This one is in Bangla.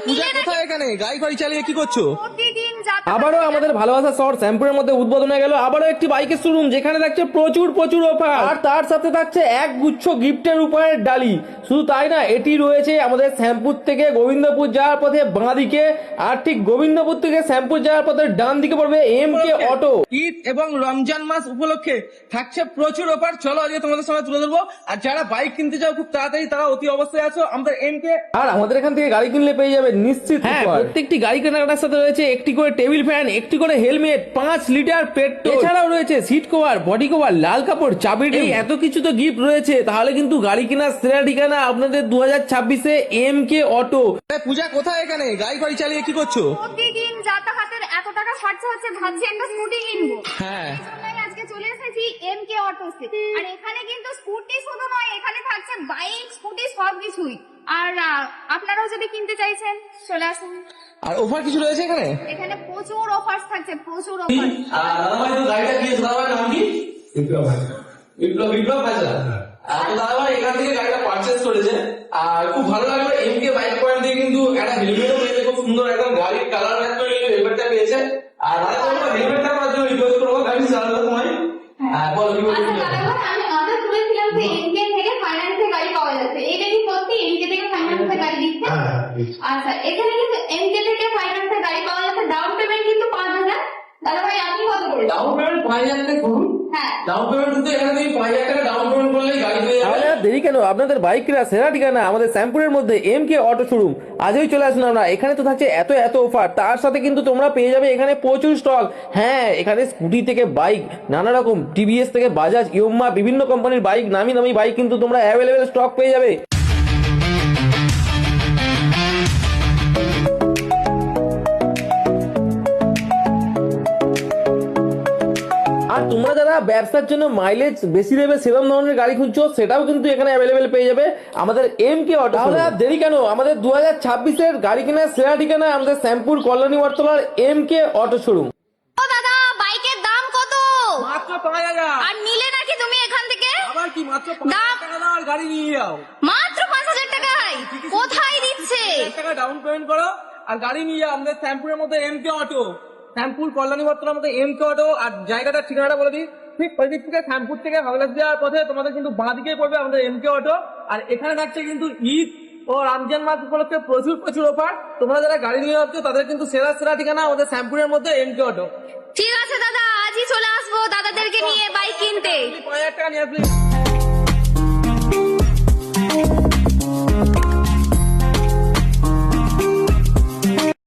পূজা কোথায় এখানে গাড়ি ফাড়ি চালিয়ে কি করছো? আবারও আমাদের ভালোবাসা শহর শ্যামপুরের মধ্যে উদ্বোধন হয়ে গেল আবারও একটি বাইকের শোরুম, যেখানে থাকছে প্রচুর প্রচুর অফার আর তার সাথে থাকছে এক গুচ্ছ গিফটের উপহারের ডালি। শুধু তাই না, এটি রয়েছে আমাদের শ্যামপুর থেকে গোবিন্দপুর যাওয়ার পথে বাঁ দিকে, আর ঠিক গোবিন্দপুর থেকে শ্যামপুর যাওয়ার পথে ডান দিকে পড়বে MK অটো। ঈদ এবং রমজান মাস উপলক্ষে থাকছে প্রচুর অফার। চলো আজকে তোমাদের সামনে তুলে ধরবো। আর যারা বাইক কিনতে চাও খুব তাড়াতাড়ি, তারা অতি অবশ্যই আছো আমাদের MK। আর আমাদের এখান থেকে গাড়ি কিনলে পেয়ে যাবে নিশ্চিত উপহার। প্রত্যেকটি গাড়ি কেনাকাটার সাথে রয়েছে একটি করে টেবিল ফ্যান, একটি করে হেলমেট, 5 লিটার পেট্রোল, এছাড়াও রয়েছে সিট কভার, বডি কভার, লাল কাপড়, চাবি, এত কিছু তো গিফট রয়েছে। তাহলে কিন্তু গাড়ি কেনার সেরা ঠিকানা আপনাদের 2026-এ MK অটো। পূজা কোথায় এখানে গাড়ি ফাড়ি চালিয়ে কি করছো? প্রতিদিন যাতায়াতের এত টাকা খরচা হচ্ছে, ভাবছি একটা স্কুটি কিনবো। হ্যাঁ, আজকে চলে এসেছি MK অটোসে। আর এখানে কিন্তু স্কুটি শুধু নয়, এখানে থাকছে বাইক, স্কুটি সবকিছুই। আর আপনারাও যদি কিনতে চাইছেন চলে আসুন। আর অফার কিছু রয়েছে এখানে? এখানে প্রচুর অফার্স থাকছে, প্রচুর অফার। দাদাভাই তো গাড়িটা কিনেছে, দাদাভাই নাম কি? বিপ্লব ভাইজা। তো দাদাভাই এখান থেকে গাড়িটা পারচেস করেছে আর খুব ভালো লাগলো। MK বাইক পয়েন্ট থেকে কিন্তু একটা হেলমেটও পেয়েছে, খুব সুন্দর একদম গাড়ির কালার ম্যাচ করে হেলমেটটা পেয়েছে। আর দাদা হেলমেটটা আমার জন্য রিকোয়েস্ট করবো গাড়ি চালানোর সময়। বলো কি বলছো? আমি অর্ডার করেছিলাম যে MK থেকে ফাইন্যান্সে গাড়ি পাওয়া যাচ্ছে। এটা কি সত্যি MK থেকে ফাইন্যান্সে গাড়ি দিচ্ছে? আচ্ছা, এখানে কিন্তু MK থেকে ফাইন্যান্সে গাড়ি পাওয়া যাচ্ছে। ডাউন পেমেন্ট কিন্তু 5,000। দাদা ভাই আপনি কত করবেন? ডাউন পেমেন্ট 5,000 টাকা করুন। হ্যাঁ, ডাউন পেমেন্ট কিন্তু এখানে তুমি 5,000 টাকা ডাউন পেমেন্ট করলেই গাড়ি পেয়ে যাবে। তাহলে আর দেরি কেন, আপনাদের বাইক কেনার সেরা ঠিকানা আমাদের শ্যামপুরের মধ্যে MK অটো শোরুম। আজই চলে আসুন। আমরা এখানে তো থাকছে এত এত অফার, তার সাথে কিন্তু তোমরা পেয়ে যাবে এখানে প্রচুর স্টক। হ্যাঁ, এখানে স্কুটি থেকে বাইক, নানা রকম TVS থেকে বাজাজ, ইয়োমা, বিভিন্ন কোম্পানির বাইক, নামি দামি বাইক কিন্তু তোমরা অ্যাভেলেবেল স্টক পেয়ে যাবে। আর তোমরা যারা ব্যবসার জন্য মাইলেজ বেশি দেবে সেরকম ধরনের গাড়ি খুঁজছো, সেটাও কিন্তু এখানে অ্যাভেলেবেল পেয়ে যাবে আমাদের MK অটো। তাহলে আর দেরি কেন, আমাদের 2026-এর গাড়ি কেনার সেরা ঠিকানা আমাদের শ্যামপুর কল্যাণী বটতলার MK অটো শোরুম। ও দাদা, বাইকের দাম কত? মাত্র 5,000। আর নিলে নাকি তুমি এখান থেকে? আবার কি মাত্র 5,000 টাকা দাও আর গাড়ি নিয়ে যাও। মাত্র 5,000 টাকায় কোথায় দিচ্ছে? 5,000 টাকা ডাউন পেমেন্ট করো আর গাড়ি নিয়ে যাও আমাদের শ্যামপুরের মধ্যে MK অটো। শ্যামপুর কল্যাণী বটতলার মধ্যে MK অটো। আর জায়গাটার ঠিকানাটা বলে দিই, ঠিক ওই দিক থেকে শ্যামপুর থেকে হাওড়া যাওয়ার পথে তোমাদের কিন্তু বাঁ দিকে পড়বে আমাদের MK অটো। আর এখানে থাকছে কিন্তু ঈদ ও রমজান মাস উপলক্ষে প্রচুর প্রচুর অফার। তোমরা যারা গাড়ি নিয়ে যাচ্ছ তাদের কিন্তু সেরা সেরা ঠিকানা আমাদের শ্যামপুরের মধ্যে MK অটো। ঠিক আছে দাদা, আজই চলে আসবো দাদাদেরকে নিয়ে বাইক কিনতে। 5,000 টাকা নিয়ে আসবি।